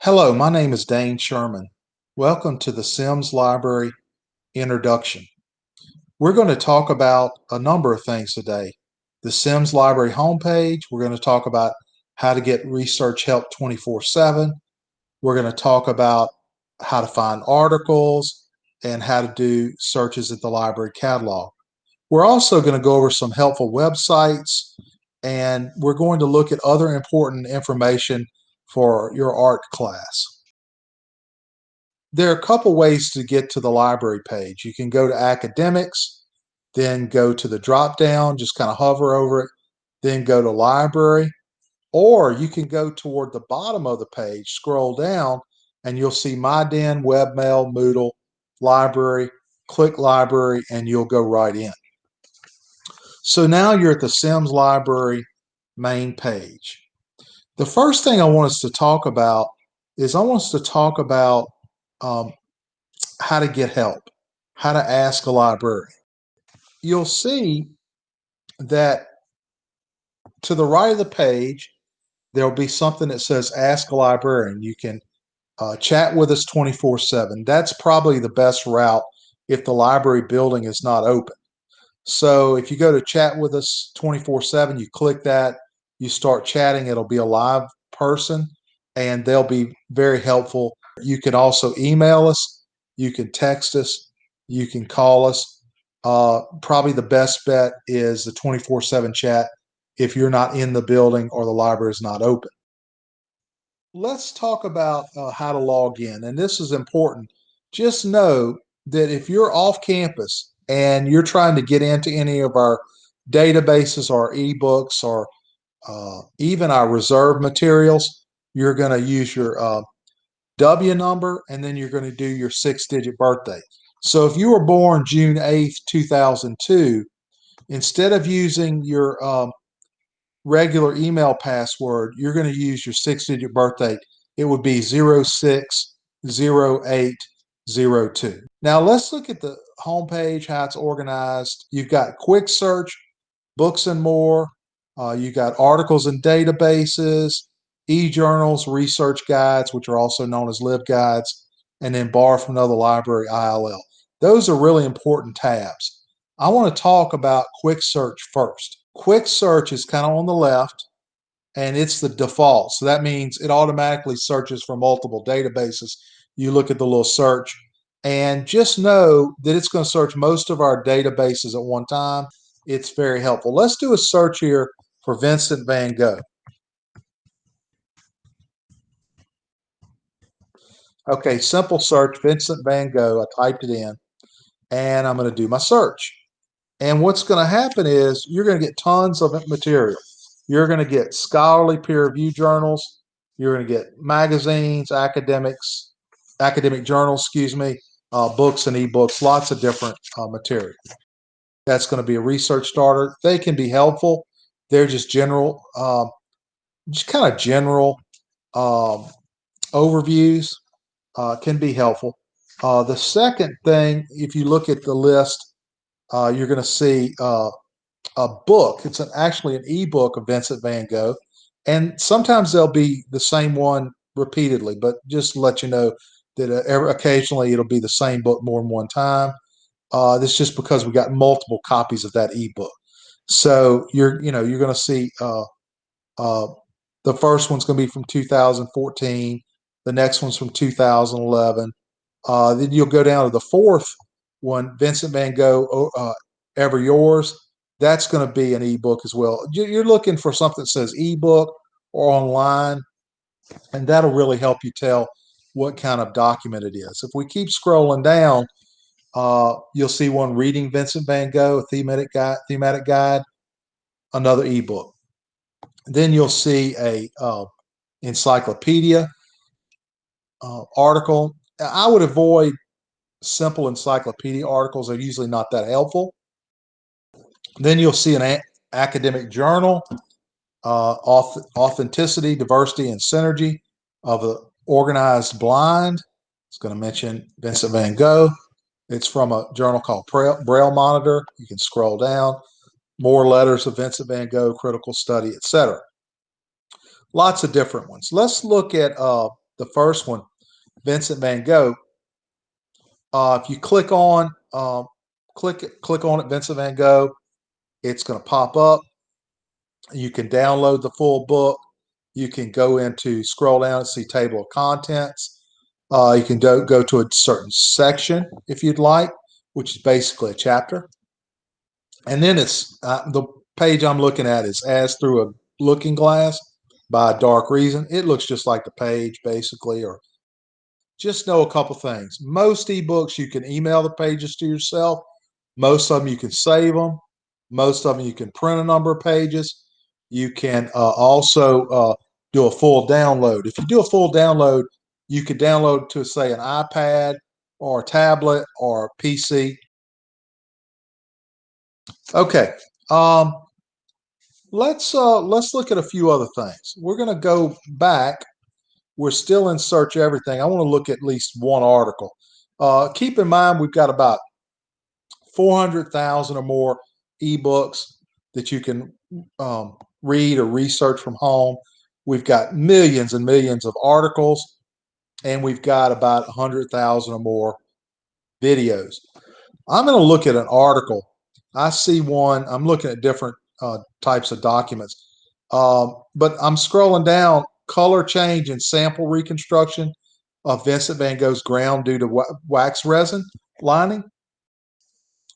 Hello, my name is Dane Sherman. Welcome to the Sims Library Introduction. We're going to talk about a number of things today. The Sims Library homepage, we're going to talk about how to get research help 24/7. We're going to talk about how to find articles and how to do searches at the library catalog. We're also going to go over some helpful websites, and we're going to look at other important information for your art class. There are a couple ways to get to the library page. You can go to academics, then go to the drop down, just kind of hover over it, then go to library, or you can go toward the bottom of the page, scroll down, and you'll see My Den, Webmail, Moodle, Library, click Library, and you'll go right in. So now you're at the Sims Library main page. The first thing I want us to talk about is how to get help, how to ask a librarian. You'll see that to the right of the page, there'll be something that says Ask a Librarian. You can chat with us 24/7. That's probably the best route if the library building is not open. So if you go to chat with us 24/7, you click that, you start chatting, it'll be a live person and they'll be very helpful. You can also email us, you can text us, you can call us. Probably the best bet is the 24/7 chat if you're not in the building or the library is not open. Let's talk about how to log in, and this is important. Just know that if you're off campus and you're trying to get into any of our databases or ebooks or even our reserve materials, you're going to use your W number and then you're going to do your 6-digit birthday. So if you were born June 8th, 2002, instead of using your regular email password, you're going to use your 6-digit birthday. It would be 060802. Now let's look at the homepage, how it's organized. You've got quick search, books and more. You got articles and databases, e-journals, research guides, which are also known as LibGuides, and then borrow from another library, ILL. Those are really important tabs. I want to talk about quick search first. Quick search is kind of on the left, and it's the default. So that means it automatically searches for multiple databases. You look at the little search, and just know that it's going to search most of our databases at one time. It's very helpful. Let's do a search here for Vincent Van Gogh. Okay, simple search, Vincent Van Gogh. I typed it in, and I'm going to do my search. And what's going to happen is you're going to get tons of material. You're going to get scholarly peer-reviewed journals. You're going to get magazines, academic journals, books and ebooks, lots of different material. That's going to be a research starter. They can be helpful. They're just general, just kind of general overviews can be helpful. The second thing, if you look at the list, you're going to see a book. It's actually an ebook of Vincent Van Gogh, and sometimes they'll be the same one repeatedly. But just to let you know that occasionally it'll be the same book more than one time. This is just because we got multiple copies of that ebook. So you're going to see uh, the first one's going to be from 2014. The next one's from 2011. Then you'll go down to the fourth one, Vincent Van Gogh, Ever Yours. That's going to be an ebook as well. You're looking for something that says ebook or online, and that'll really help you tell what kind of document it is. If we keep scrolling down, you'll see one, Reading Vincent Van Gogh, a thematic guide, another ebook. Then you'll see a encyclopedia article. I would avoid simple encyclopedia articles. They're usually not that helpful. Then you'll see an academic journal, authenticity, diversity, and synergy of the organized blind. It's going to mention Vincent Van Gogh. It's from a journal called Braille Monitor. You can scroll down. More letters of Vincent Van Gogh, critical study, etc. Lots of different ones. Let's look at the first one, Vincent Van Gogh. If you click on it, Vincent Van Gogh, it's going to pop up. You can download the full book. You can go into, scroll down and see table of contents. You can go to a certain section if you'd like, which is basically a chapter. And then it's the page I'm looking at is As Through a Looking Glass by Dark Reason. It looks just like the page basically, or just know a couple things. Most ebooks, you can email the pages to yourself. Most of them you can save them. Most of them you can print a number of pages. You can also do a full download. If you do a full download, you could download to, say, an iPad or a tablet or a PC. Okay, let's look at a few other things. We're going to go back. We're still in Search Everything. I want to look at least one article. Keep in mind we've got about 400,000 or more ebooks that you can read or research from home. We've got millions and millions of articles, and we've got about 100,000 or more videos. I'm going to look at an article. I see one. I'm looking at different types of documents, but I'm scrolling down. Color change and sample reconstruction of Vincent Van Gogh's ground due to wax resin lining.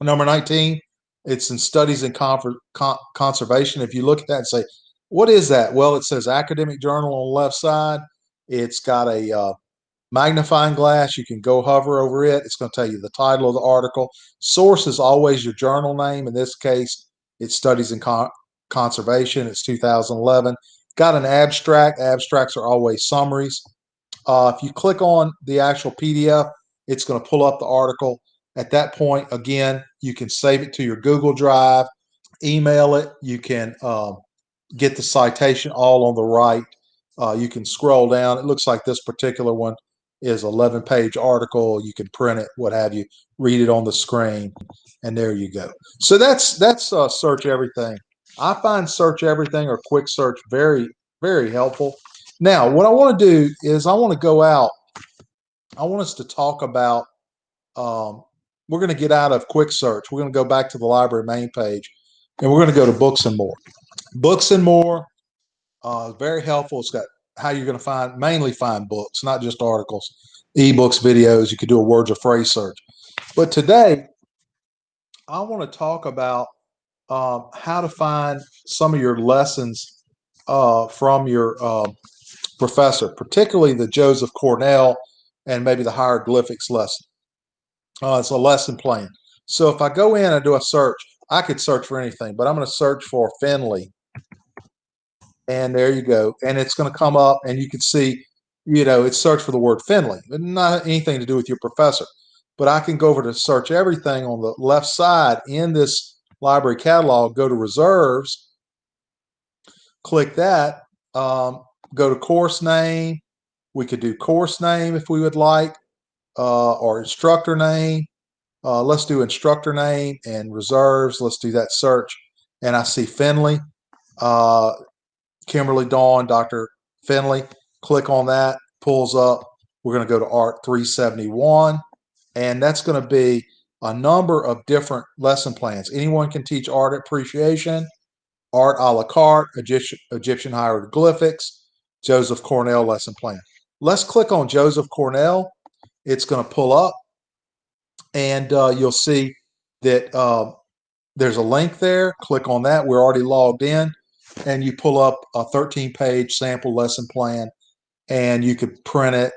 Number 19, it's in Studies in Conservation. If you look at that and say, what is that? Well, it says academic journal on the left side. It's got a magnifying glass. You can go hover over it. It's going to tell you the title of the article. Source is always your journal name. In this case, it's Studies in Conservation. It's 2011. Got an abstract. Abstracts are always summaries. If you click on the actual PDF, it's going to pull up the article. At that point, again, you can save it to your Google Drive, email it. You can get the citation all on the right. You can scroll down. It looks like this particular one is 11-page article. You can print it, what have you, read it on the screen, and there you go. So that's Search Everything. I find Search Everything or Quick Search very, very helpful. Now, what I want to do is I want to go out. I want us to talk about, we're going to get out of Quick Search. We're going to go back to the library main page, and we're going to go to Books and More. Books and More, very helpful. It's got how you're going to mainly find books, not just articles, ebooks, videos. You could do a words or phrase search. But today, I want to talk about how to find some of your lessons from your professor, particularly the Joseph Cornell and maybe the hieroglyphics lesson. It's a lesson plan. So if I go in and do a search, I could search for anything, but I'm going to search for Finley. And there you go. And it's going to come up and you can see, it's search for the word Finley, but not anything to do with your professor. But I can go over to Search Everything on the left side in this library catalog, go to Reserves, click that, go to Course Name. We could do Course Name if we would like, or Instructor Name. Let's do Instructor Name and Reserves. Let's do that search. And I see Finley, Kimberly Dawn, Dr. Finley. Click on that, pulls up. We're going to go to ART371. And that's going to be a number of different lesson plans. Anyone can teach art appreciation, art a la carte, Egyptian hieroglyphics, Joseph Cornell lesson plan. Let's click on Joseph Cornell. It's going to pull up, and you'll see that there's a link there. Click on that. We're already logged in, and you pull up a 13-page sample lesson plan, and you could print it,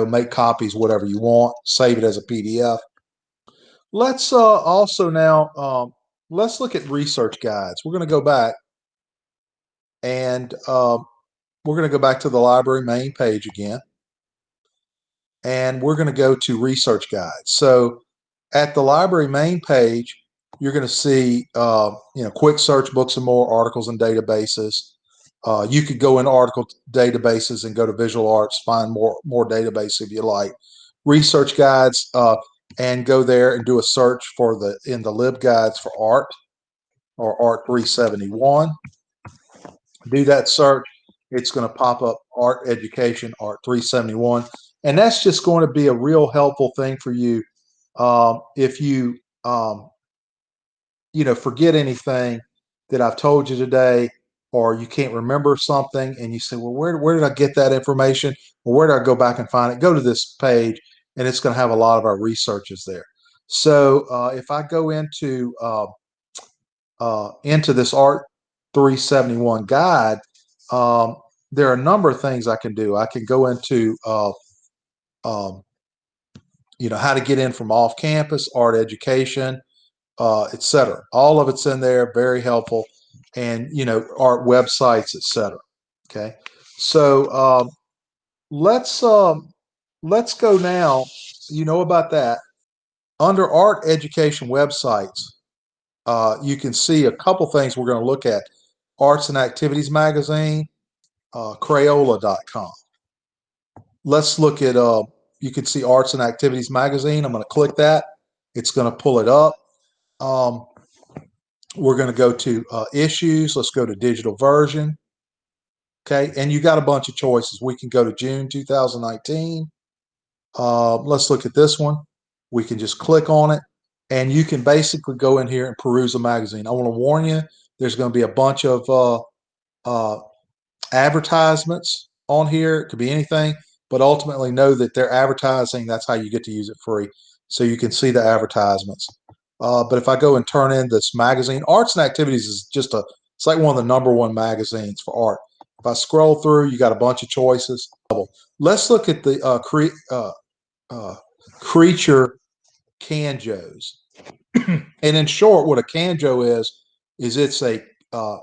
make copies, whatever you want, save it as a PDF. Let's also now, let's look at research guides. We're going to go back, and we're going to go back to the library main page again, and we're going to go to research guides. So at the library main page, you're going to see, quick search, books and more, articles and databases. You could go in article databases and go to visual arts, find more databases if you like. Research guides, and go there and do a search for in the LibGuides for art or ART371. Do that search, it's going to pop up Art Education, ART371. And that's just going to be a real helpful thing for you if you, forget anything that I've told you today, or you can't remember something and you say, well, where did I get that information? Or where did I go back and find it? Go to this page and it's going to have a lot of our researches there. So if I go into this Art 371 guide, there are a number of things I can do. I can go into um, how to get in from off campus, art education, etc. All of it's in there, very helpful, and art websites, etc. Okay, so let's go now. You know about that. Under art education websites, you can see a couple things we're going to look at. Arts and Activities Magazine, Crayola.com. Let's look at, you can see Arts and Activities Magazine. I'm going to click that. It's going to pull it up. We're going to go to issues. Let's go to digital version. Okay, and you got a bunch of choices. We can go to June 2019. Let's look at this one. We can just click on it, and you can basically go in here and peruse a magazine. I want to warn you, there's going to be a bunch of advertisements on here. It could be anything, but ultimately know that they're advertising. That's how you get to use it free. So you can see the advertisements. But if I go and turn in this magazine, Arts and Activities is it's like one of the #1 magazines for art. If I scroll through, you got a bunch of choices. Let's look at the creature canjos. And in short, what a canjo is it's a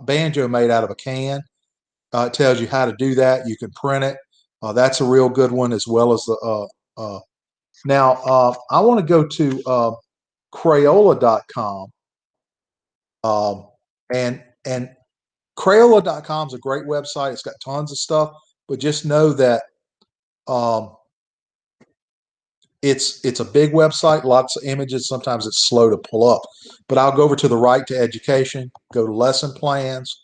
banjo made out of a can. It tells you how to do that. You can print it. That's a real good one, as well as the. Now, I want to go to Crayola.com, and Crayola.com is a great website. It's got tons of stuff, but just know that it's a big website, lots of images. Sometimes it's slow to pull up. But I'll go over to the right to education, go to lesson plans.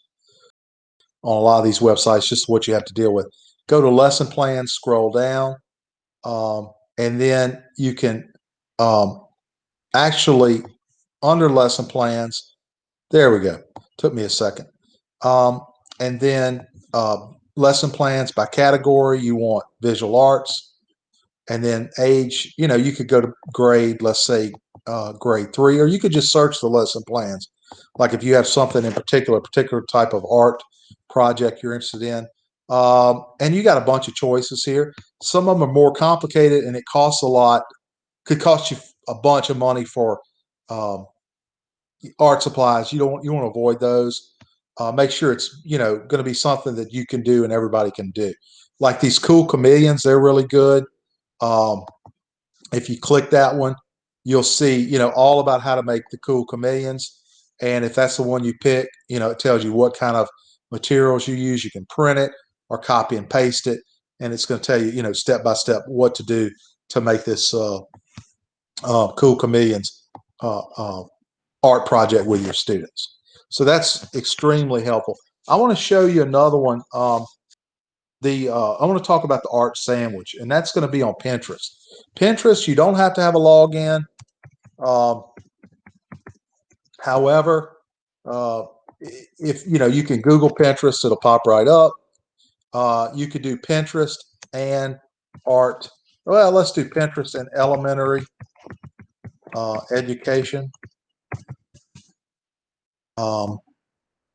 On a lot of these websites, just what you have to deal with. Go to lesson plans, scroll down, and then you can actually, under lesson plans, there we go. Took me a second. And then lesson plans by category, you want visual arts, and then age, you could go to grade, let's say grade 3, or you could just search the lesson plans. Like if you have something in particular type of art project you're interested in. And you got a bunch of choices here. Some of them are more complicated and it costs a lot, could cost you a bunch of money for art supplies. You want to avoid those. Make sure it's going to be something that you can do and everybody can do. Like these cool chameleons, they're really good. If you click that one, you'll see all about how to make the cool chameleons. And if that's the one you pick, it tells you what kind of materials you use. You can print it or copy and paste it, and it's going to tell you, step by step what to do to make this cool chameleons art project with your students. So that's extremely helpful. I want to show you another one. I want to talk about the art sandwich, and that's going to be on Pinterest. Pinterest, you don't have to have a login. However, if you can Google Pinterest, it'll pop right up. You could do Pinterest and art. Well, let's do Pinterest and elementary education,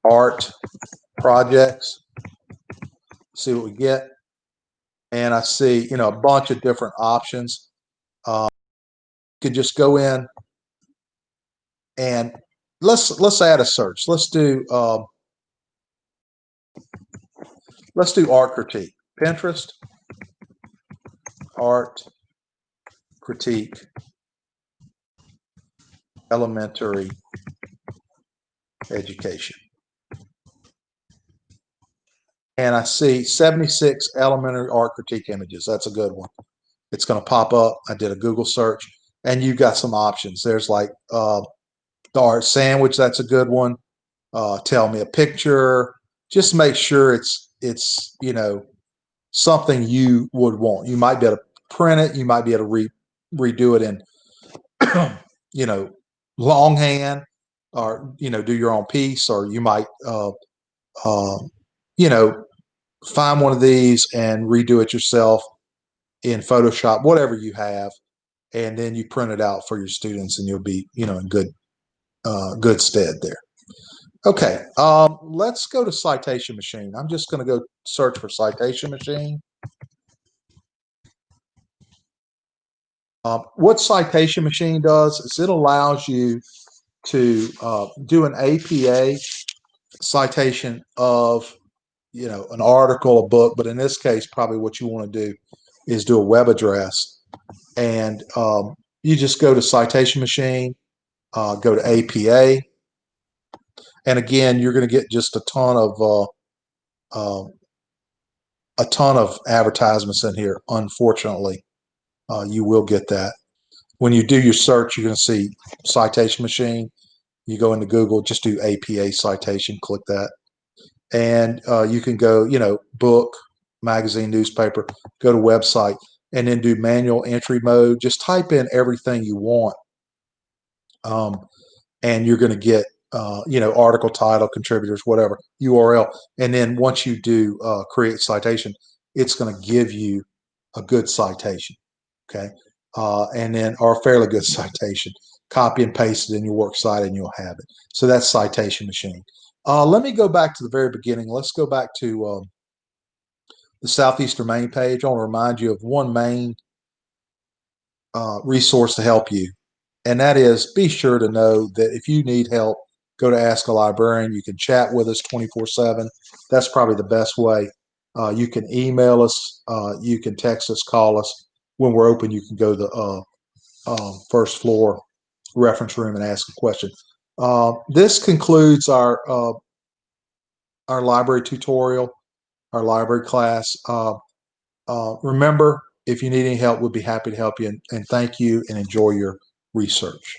art projects. See what we get. And I see, a bunch of different options. You could just go in and let's add a search. Let's do art critique. Pinterest, art critique, elementary education. And I see 76 elementary art critique images. That's a good one. It's going to pop up. I did a Google search, and you've got some options. There's like the art sandwich. That's a good one. Tell me a picture. Just make sure it's it's something you would want. You might be able to print it. You might be able to redo it in longhand, or do your own piece, or you might you know find one of these and redo it yourself in Photoshop, whatever you have, and then you print it out for your students, and you'll be in good stead there. Okay, let's go to Citation Machine. I'm just going to go search for Citation Machine. What Citation Machine does is it allows you to do an APA citation of an article, a book, but in this case, probably what you want to do is do a web address, and you just go to Citation Machine, go to APA, and again, you're going to get just a ton of advertisements in here. Unfortunately, you will get that. When you do your search, you're going to see Citation Machine. You go into Google, just do APA citation, click that. And you can go, book, magazine, newspaper, go to website, and then do manual entry mode. Just type in everything you want. And you're going to get, article title, contributors, whatever, URL. And then once you do create citation, it's going to give you a good citation. Okay. And then, or a fairly good citation. Copy and paste it in your works site and you'll have it. So that's Citation Machine. Let me go back to the very beginning. Let's go back to the Southeastern Maine page. I want to remind you of one main resource to help you, and that is, be sure to know that if you need help, go to Ask a Librarian. You can chat with us 24/7. That's probably the best way. You can email us. You can text us, call us. When we're open, you can go to the first floor reference room and ask a question. This concludes our library tutorial, our library class. Remember, if you need any help, we'll be happy to help you. And thank you, and enjoy your research.